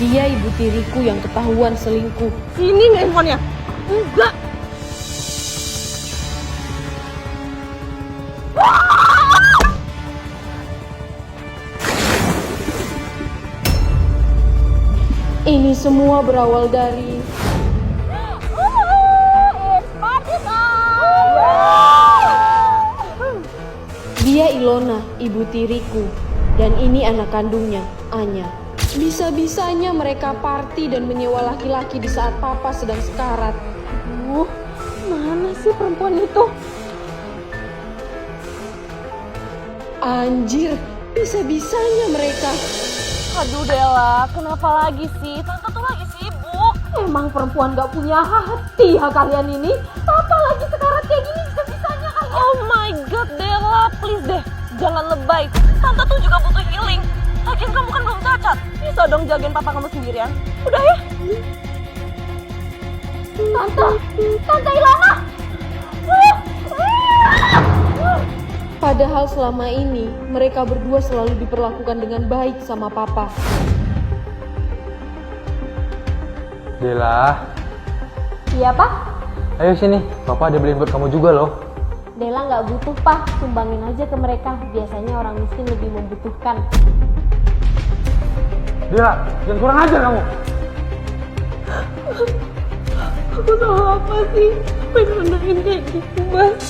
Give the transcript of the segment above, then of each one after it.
Dia ibu tiriku yang ketahuan selingkuh. Sini nih handphonenya. Enggak. Ini semua berawal dari... Dia Ilona, ibu tiriku. Dan ini anak kandungnya, Anya. Bisa-bisanya mereka party dan menyewa laki-laki di saat papa sedang sekarat. Mana sih perempuan itu? Anjir, bisa-bisanya mereka. Aduh Dela, kenapa lagi sih? Tante tuh lagi sibuk. Emang perempuan gak punya hati ya kalian ini? Papa lagi sekarat kayak gini bisa-bisanya kalian. Oh my god Dela, please deh. Jangan lebay. Tante tuh juga butuh healing. Lagian kamu kan belum cacat. Bisa dong jagain papa kamu sendirian. Udah ya? Tante Ilona. Padahal selama ini mereka berdua selalu diperlakukan dengan baik sama papa. Dela, Iya Pak? ayo sini, papa ada beliin buat kamu juga loh. Dela nggak butuh Pak, sumbangin aja ke mereka. Biasanya orang miskin lebih membutuhkan. Dela, jangan kurang ajar kamu. Aku salah apa sih? Pengen kayak gitu Mas.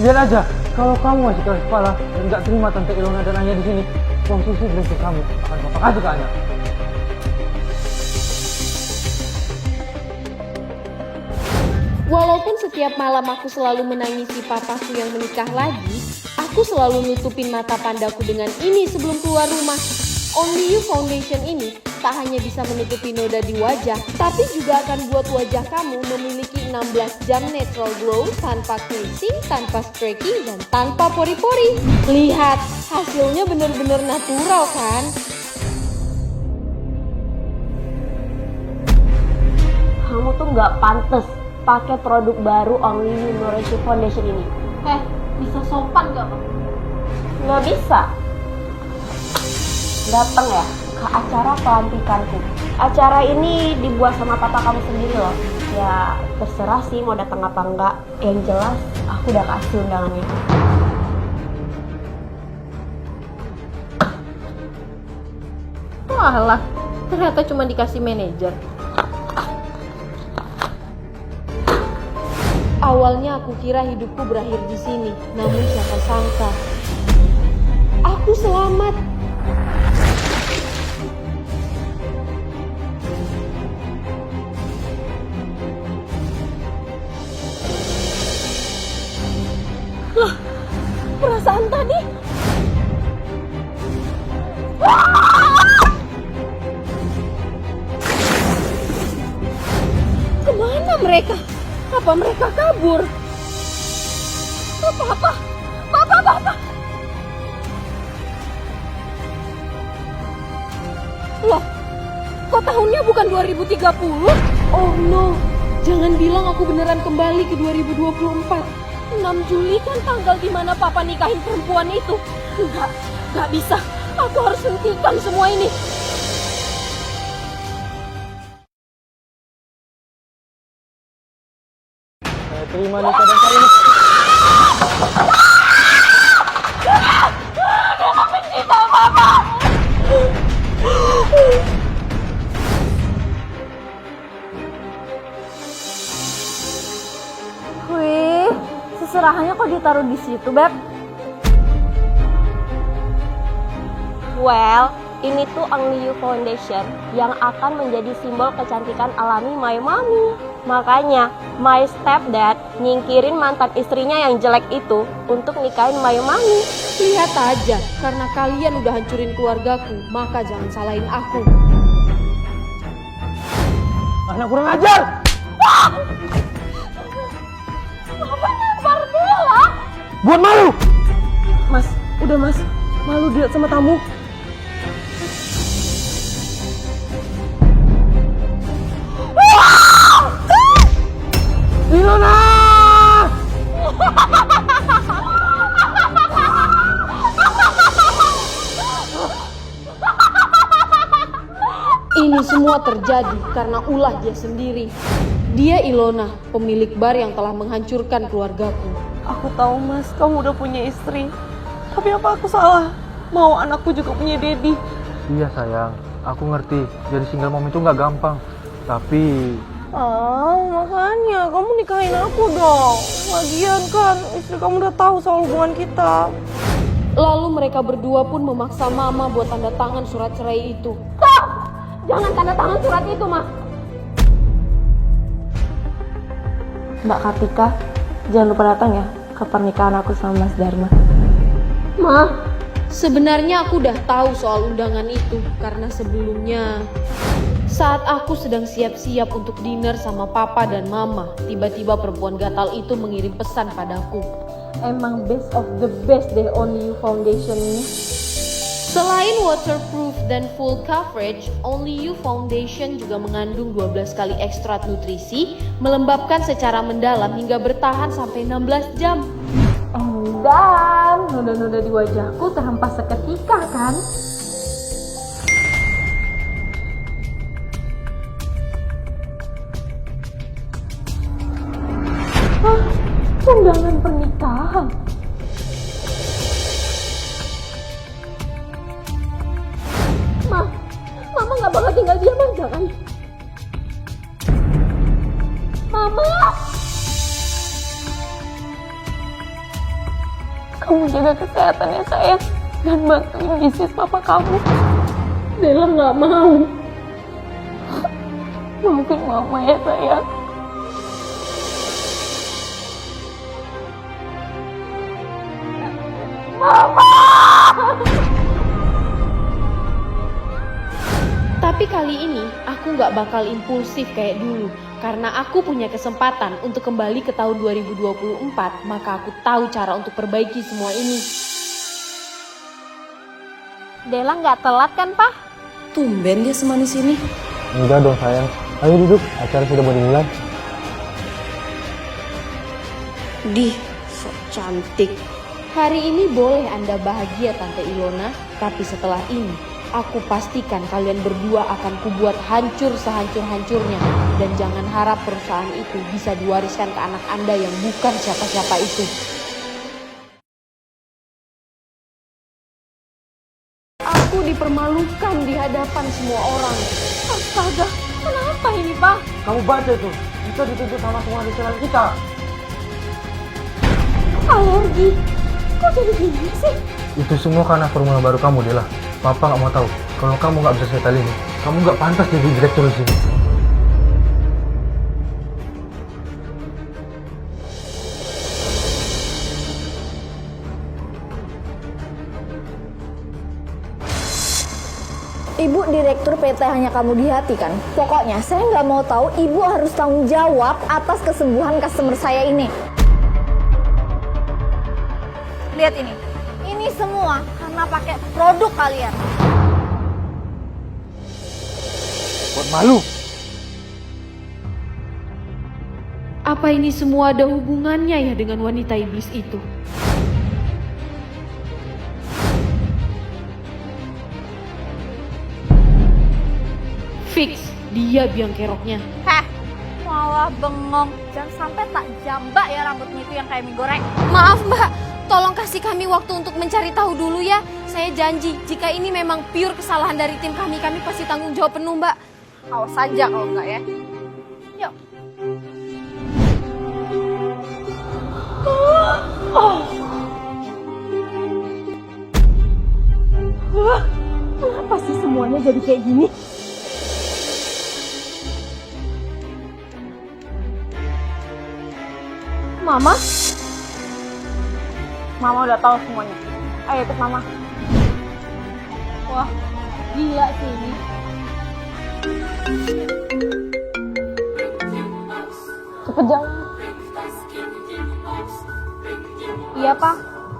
Lihat aja, kalau kamu masih keras kepala dan nggak terima tante Ilona dan Anya di sini, posisi beruntung kamu akan papa kasih ke Anya. Walaupun setiap malam aku selalu menangisi papaku yang menikah lagi, aku selalu nutupin mata pandaku dengan ini sebelum keluar rumah. Only You Foundation ini tak hanya bisa menutupi noda di wajah, tapi juga akan buat wajah kamu memiliki 16 jam natural glow tanpa cleansing, tanpa streaking, dan tanpa pori-pori. Lihat, hasilnya bener-bener natural kan? Kamu tuh nggak pantas pakai produk baru Only You Nourishing Foundation ini. Bisa sopan gak Bang? Nggak bisa. Datang ya ke acara pelantikanku. Acara ini dibuat sama papa kamu sendiri loh. Ya terserah sih mau datang apa enggak. Yang jelas aku udah kasih undangannya. Walah, ternyata cuma dikasih manajer. Awalnya aku kira hidupku berakhir di sini, namun siapa sangka aku selamat. Lah, perasaan tadi. Kemana mereka? Apa mereka kabur? Papa. Loh, kok tahunnya bukan 2030? Oh no, jangan bilang aku beneran kembali ke 2024. 6 Juli kan tanggal dimana papa nikahin perempuan itu. Nggak bisa. Aku harus hentikan semua ini. Saya terima nikah dan kawin. Wih, seserahannya kok ditaruh di situ, Beb? Well, ini tuh Only You Foundation yang akan menjadi simbol kecantikan alami My Mommy. Makanya, my stepdad nyingkirin mantan istrinya yang jelek itu untuk nikahin My Mommy. Lihat aja, karena kalian udah hancurin keluargaku, maka jangan salahin aku. Anak kurang ajar! Papa nampar Bella. Buat malu! Mas, udah mas, malu dilihat sama tamu. Ilona! Ini semua terjadi karena ulah dia sendiri. Dia Ilona, pemilik bar yang telah menghancurkan keluargaku. Aku tahu Mas, kamu udah punya istri. Tapi apa aku salah? Mau anakku juga punya daddy. Iya sayang, aku ngerti. Jadi single mom itu nggak gampang. Tapi Makanya kamu nikahin aku dong. Lagian kan istri kamu udah tahu soal hubungan kita. Lalu mereka berdua pun memaksa mama buat tanda tangan surat cerai itu. Stop! Jangan tanda tangan surat itu, Ma. Mbak Kartika, jangan lupa datang ya ke pernikahan aku sama Mas Dharma. Ma, sebenarnya aku udah tahu soal undangan itu karena sebelumnya saat aku sedang siap-siap untuk dinner sama papa dan mama, tiba-tiba perempuan gatal itu mengirim pesan padaku. Emang best of the best deh Only You Foundation ini. Selain waterproof dan full coverage, Only You Foundation juga mengandung 12 kali ekstrak nutrisi, melembabkan secara mendalam hingga bertahan sampai 16 jam. Dan noda-noda di wajahku terhempas seketika kan? Undangan pernikahan. Mama gak bakal tinggal diam aja kan? Mama! Kamu jaga kesehatannya sayang dan bantuin bisnis papa kamu. Dela gak mau. Maafin mama ya sayang. Tapi kali ini aku gak bakal impulsif kayak dulu. Karena aku punya kesempatan untuk kembali ke tahun 2024, maka aku tahu cara untuk perbaiki semua ini. Dela gak telat kan, Pak? Tumben dia semanis ini. enggak dong sayang. Ayo duduk, acara sudah mau dimulai. Dih, sok cantik. Hari ini boleh Anda bahagia Tante Ilona, tapi setelah ini aku pastikan kalian berdua akan kubuat hancur sehancur-hancurnya. Dan jangan harap perusahaan itu bisa diwariskan ke anak Anda yang bukan siapa-siapa itu. Aku dipermalukan di hadapan semua orang. Astaga, kenapa ini, Pak? Kamu baca itu. Kita dituntut sama semua restoran kita. Alergi. Kok jadi gini sih? Itu semua karena formula baru kamu, Dela. Papa nggak mau tahu. Kalau kamu nggak bisa setal ini, kamu nggak pantas jadi direktur di sini. Ibu direktur PT Hanya Kamu di Hati kan? Pokoknya saya nggak mau tahu, ibu harus tanggung jawab atas kesembuhan customer saya ini. Lihat ini. Ini semua karena pakai produk kalian. Buat malu. Apa ini semua ada hubungannya ya dengan wanita iblis itu? Fix, dia biang keroknya. Heh, malah bengong. Jangan sampai tak jambak ya rambutnya itu yang kayak mie goreng. Maaf Mbak, tolong kasih kami waktu untuk mencari tahu dulu ya. Saya janji, jika ini memang pure kesalahan dari tim kami pasti tanggung jawab penuh Mbak. Awas saja kalau enggak ya. Yuk. Kenapa sih semuanya jadi kayak gini? Mama? Mama udah tahu semuanya. Ayo ikut Mama. Wah, gila sih ini. Cepet jalan. Iya, Pak.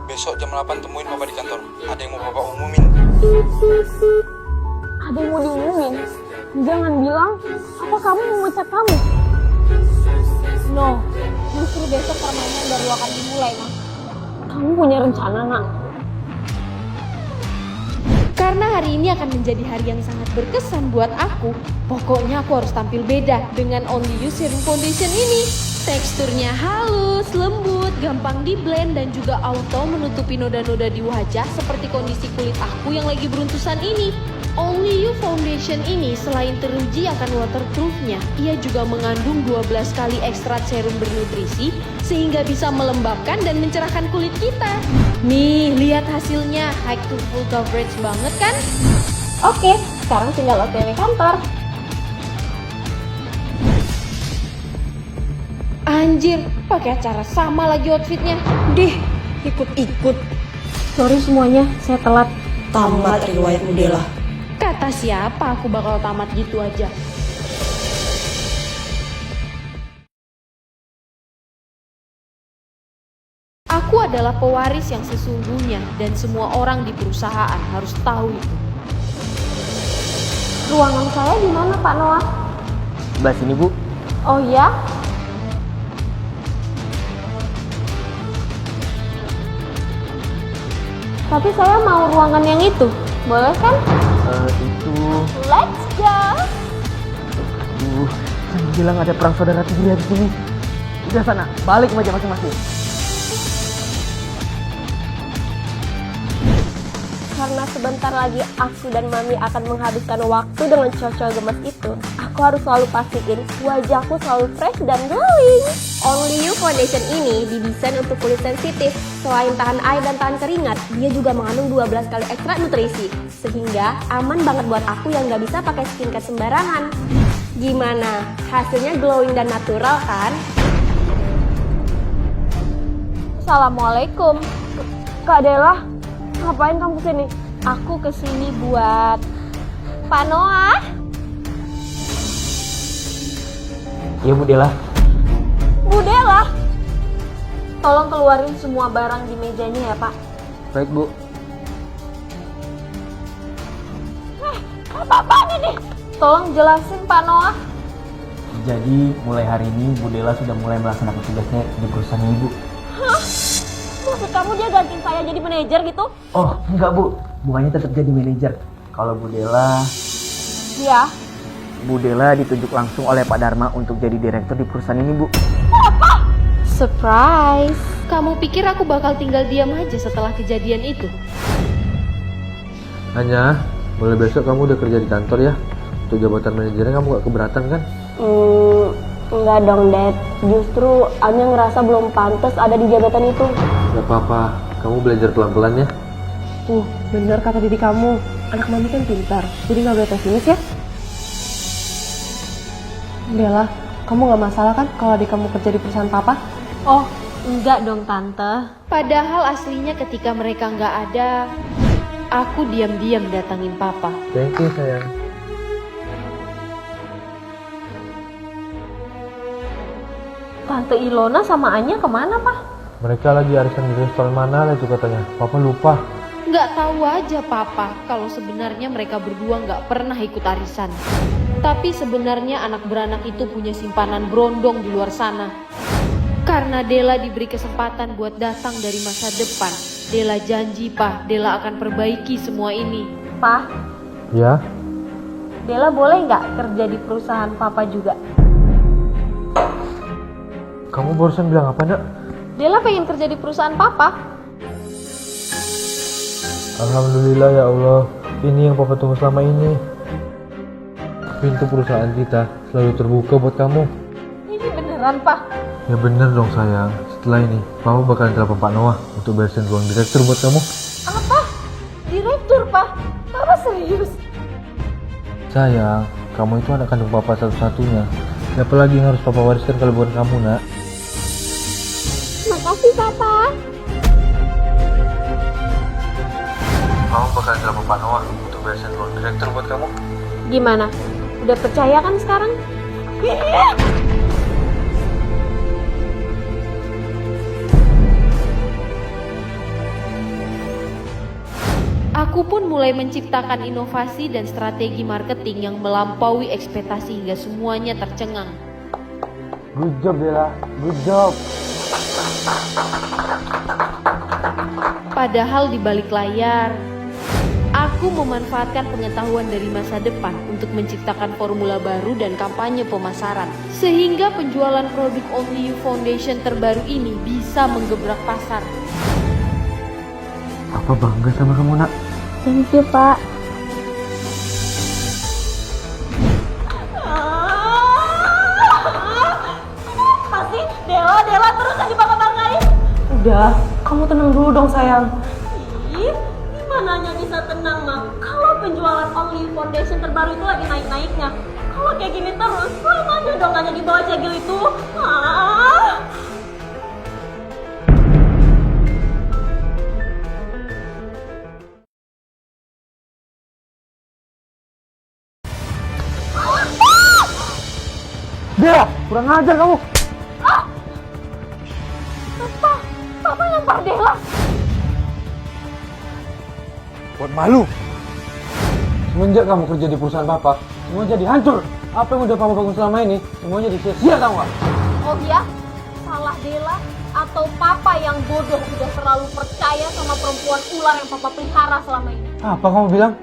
Besok jam 8 temuin Papa di kantor. Ada yang mau Papa umumin. Ada yang mau diumumin? Jangan bilang, apa kamu mau mecat kamu? No, justru besok permainan baru akan dimulai, Mas. Kamu punya rencana, Nak? Karena hari ini akan menjadi hari yang sangat berkesan buat aku. Pokoknya aku harus tampil beda dengan Only You Serum Foundation ini. Teksturnya halus, lembut, gampang di blend dan juga auto menutupi noda-noda di wajah seperti kondisi kulit aku yang lagi beruntusan ini. Only You Foundation ini selain teruji akan waterproofnya, ia juga mengandung 12 kali ekstrak serum bernutrisi sehingga bisa melembabkan dan mencerahkan kulit kita. Nih, lihat hasilnya, high to full coverage banget kan? Oke, sekarang tinggal OTW kantor. Anjir, pakai acara sama lagi outfitnya. Deh, ikut-ikut. Sorry semuanya, saya telat. Tamat riwayat Mudela. Kata siapa aku bakal tamat gitu aja? Aku adalah pewaris yang sesungguhnya dan semua orang di perusahaan harus tahu itu. Ruangan saya di mana Pak Noah? Sebelah sini, Bu. Oh ya? Tapi saya mau ruangan yang itu. Boleh kan? Itu... Let's go! Saya bilang ada perang saudara tiri di sini. Udah sana, balik meja masing-masing. Karena sebentar lagi aku dan Mami akan menghabiskan waktu dengan cowok gemes itu, aku harus selalu pastiin wajahku selalu fresh dan glowing. Only You Foundation ini didesain untuk kulit sensitif. Selain tahan air dan tahan keringat, dia juga mengandung 12 kali ekstrak nutrisi. Sehingga aman banget buat aku yang gak bisa pakai skincare sembarangan. Gimana? Hasilnya glowing dan natural kan? Assalamualaikum. Kak Dela, ngapain kamu kesini? Aku kesini buat Pak Noah. Iya, Bu Dela. Bu Dela, tolong keluarin semua barang di mejanya ya Pak. Baik, Bu. Apa-apaan ini? Tolong jelasin Pak Noah. Jadi, mulai hari ini Bu Dela sudah mulai melaksanakan tugasnya di perusahaan Ibu. Maksud kamu dia gantiin saya jadi manajer gitu? Oh, enggak, Bu. Bukannya tetap jadi manajer. Kalau Bu Dela... Iya. Bu Dela ditunjuk langsung oleh Pak Dharma untuk jadi direktur di perusahaan ini, Bu. Surprise. Kamu pikir aku bakal tinggal diam aja setelah kejadian itu? Hanya, mulai besok kamu udah kerja di kantor ya. Untuk jabatan manajernya kamu gak keberatan kan? Enggak dong, Dad. Justru Anya ngerasa belum pantas ada di jabatan itu. Gak apa-apa, kamu belajar pelan-pelan ya. Bener kata diri kamu. Anak Mami kan pintar, jadi gak boleh pesimis ya. Bella, kamu gak masalah kan kalau adik kamu kerja di perusahaan Papa? Oh, enggak dong Tante. Padahal aslinya ketika mereka nggak ada, aku diam-diam datangin papa. Thank you sayang. Tante Ilona sama Anya kemana, Pak? Mereka lagi arisan di restoran mana itu katanya. Papa lupa. Nggak tahu aja papa kalau sebenarnya mereka berdua nggak pernah ikut arisan. Tapi sebenarnya anak beranak itu punya simpanan berondong di luar sana. Karena Dela diberi kesempatan buat datang dari masa depan, Dela janji Pak, Dela akan perbaiki semua ini. Pak, Ya? Dela boleh nggak kerja di perusahaan Papa juga? Kamu barusan bilang apa, Nak? Dela pengen kerja di perusahaan Papa. Alhamdulillah ya Allah. Ini yang Papa tunggu selama ini. Pintu perusahaan kita selalu terbuka buat kamu. Ini beneran, Pak? Ya bener dong sayang. Setelah ini, Papa bakalan telepon Pak Noah untuk beresin ruang direktur buat kamu. Apa? Direktur, Pak? Papa serius? Sayang, kamu itu anak kandung Papa satu-satunya. Siapa lagi yang harus Papa wariskan kalau bukan kamu, Nak? Makasih, Papa. Kamu bakalan telepon Pak Noah untuk beresin ruang direktur buat kamu. Gimana? Udah percaya kan sekarang? Aku pun mulai menciptakan inovasi dan strategi marketing yang melampaui ekspektasi hingga semuanya tercengang. Good job, Bella. Good job. Padahal di balik layar, aku Aku memanfaatkan pengetahuan dari masa depan untuk menciptakan formula baru dan kampanye pemasaran, sehingga penjualan produk Only You Foundation terbaru ini bisa menggebrak pasar. Papa bangga sama kamu, nak. Thank you, Pak. Pasti Dela terus aja Papa banggain. Udah, kamu tenang dulu dong sayang. Ih, gimananya bisa tenang mah? Kalau penjualan Only You Foundation terbaru itu lagi naik-naiknya. Kalau kayak gini terus, selamanya dong hanya di bawah cegil itu. Dia, kurang ajar kamu. Papa lempar Dela. Buat malu. Semenjak kamu kerja di perusahaan papa, semua jadi hancur. Apa yang udah papa bangun selama ini, semuanya jadi sia-sia, tau gak? Oh ya, salah Dela atau Papa yang bodoh udah terlalu percaya sama perempuan ular yang Papa pelihara selama ini? Apa kamu bilang?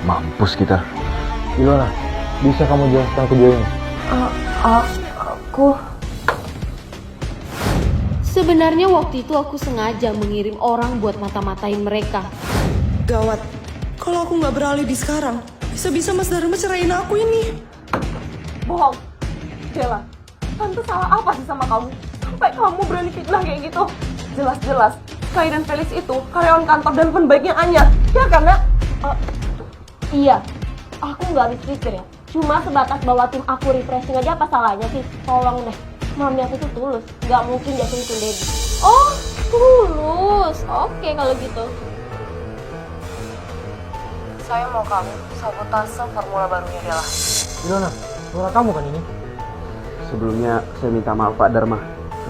Mampus kita. Ilona, bisa kamu jelaskan video ini? Aku... Sebenarnya waktu itu aku sengaja mengirim orang buat mata-matain mereka. Gawat, kalau aku nggak beralibi sekarang, bisa-bisa Mas Dharma cerain aku ini. Bohong. Dela, Tante salah apa sih sama kamu? Sampai kamu berani fitnah kayak gitu? Jelas-jelas, Sky dan Felix itu karyawan kantor dan penbaiknya Anya. Ya kan, Nak? Iya, aku nggak habis pikir ya. Cuma sebatas bawa tim aku refreshing aja apa salahnya sih? Tolong deh. Mami aku tuh tulus, nggak mungkin jatuhin ke Dedi. Oh, tulus. Oke kalau gitu. Saya mau kamu sabotase formula barunya Dela. Ilona, suara kamu kan ini? Sebelumnya saya minta maaf Pak Dharma.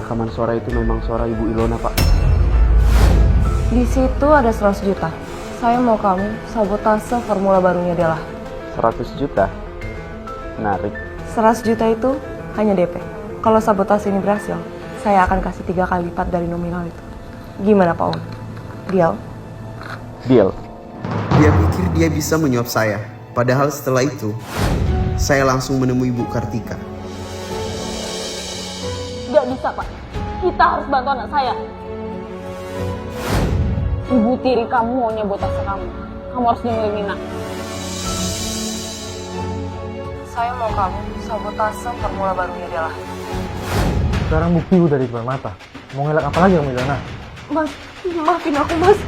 Rekaman suara itu memang suara Ibu Ilona, Pak. Di situ ada 100 juta. Saya mau kamu sabotase formula barunya Dela. 100 juta? Menarik. 100 juta itu hanya DP. Kalau sabotase ini berhasil, saya akan kasih 3 kali lipat dari nominal itu. Gimana Pak Om? Deal? Deal. Dia pikir dia bisa menyuap saya. Padahal setelah itu, saya langsung menemui Bu Kartika. Gak bisa Pak. Kita harus bantu anak saya. Ibu tiri kamu maunya sabotase kamu. Kamu harus dengerin Nina. Saya mau kamu sabotase formula barunya Dela. Sekarang bukti udah di depan mata. Mau ngelak apa lagi kamu, Ilona? Mas, maafin aku Mas.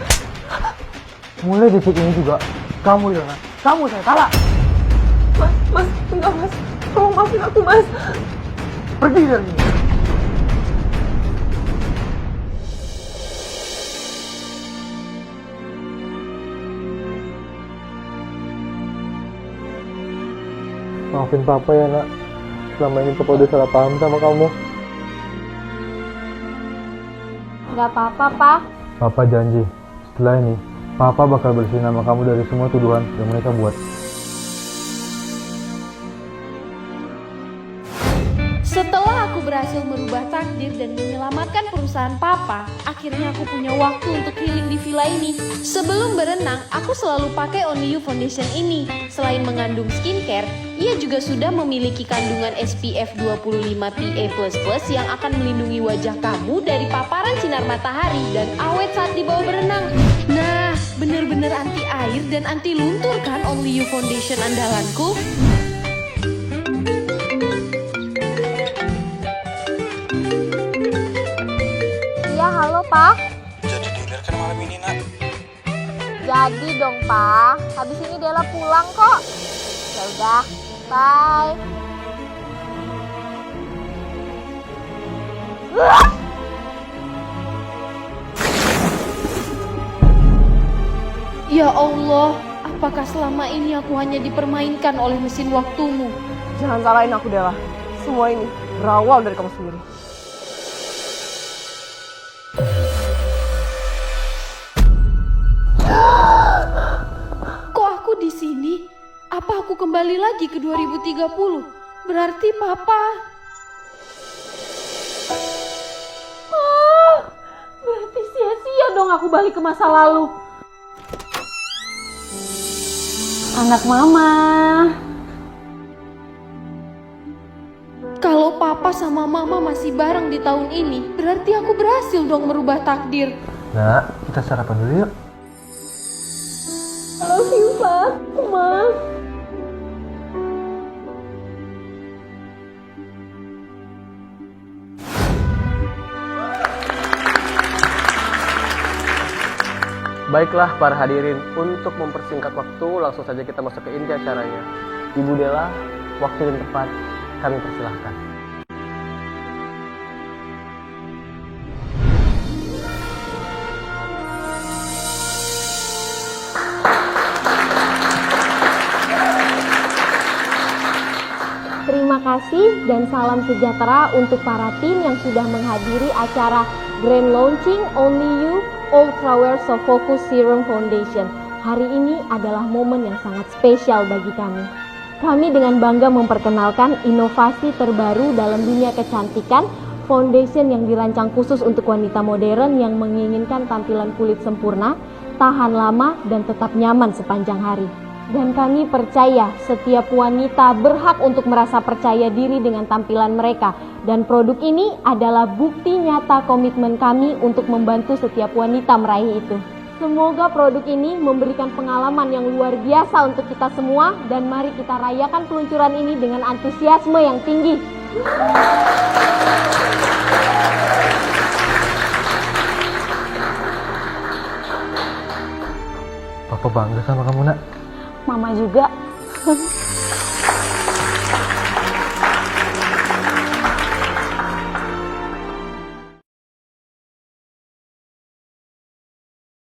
Mulai detik ini juga, kamu Ilona, kamu saya kalah. Mas, enggak Mas. Tolong maafin aku Mas. Pergi dari sini. Maafin papa ya nak. Selama ini papa udah salah paham sama kamu. Gak apa-apa, Pak. Papa janji, setelah ini, Papa bakal bersihin nama kamu dari semua tuduhan yang mereka buat. Setelah aku berhasil merubah takdir dan menyelamatkan perusahaan Papa, akhirnya aku punya waktu untuk healing di villa ini. Sebelum berenang, aku selalu pakai Only You Foundation ini. Selain mengandung skincare, ia juga sudah memiliki kandungan SPF 25 PA++ yang akan melindungi wajah kamu dari paparan sinar matahari dan awet saat dibawa berenang. Nah, bener-bener anti air dan anti luntur kan Only You Foundation andalanku? Iya, halo, Pak. Jadi dinner kan malam ini, Nak? Jadi dong, Pak. Habis ini Dela pulang kok. Ya udah, bye. Ya Allah, apakah selama ini aku hanya dipermainkan oleh mesin waktumu? Jangan salahin aku Dela. Semua ini berawal dari kamu sendiri. Kok aku di sini? Apa aku kembali lagi ke 2030? Berarti Papa... dong aku balik ke masa lalu. Anak mama. Kalau papa sama mama masih bareng di tahun ini, berarti aku berhasil dong merubah takdir. Nak, kita sarapan dulu yuk. I love you, Pak. Ma. Baiklah para hadirin, untuk mempersingkat waktu langsung saja kita masuk ke inti acaranya. Ibu Della, waktu dan tempat kami persilahkan. Terima kasih dan salam sejahtera untuk para tim yang sudah menghadiri acara Grand Launching Only You Ultra Wear So Focus Serum Foundation. Hari ini adalah momen yang sangat spesial bagi kami. Kami dengan bangga memperkenalkan inovasi terbaru dalam dunia kecantikan, foundation yang dirancang khusus untuk wanita modern yang menginginkan tampilan kulit sempurna, tahan lama, dan tetap nyaman sepanjang hari. Dan kami percaya setiap wanita berhak untuk merasa percaya diri dengan tampilan mereka. Dan produk ini adalah bukti nyata komitmen kami untuk membantu setiap wanita meraih itu. Semoga produk ini memberikan pengalaman yang luar biasa untuk kita semua. Dan mari kita rayakan peluncuran ini dengan antusiasme yang tinggi. Papa bangga sama kamu, Nak. Mama juga.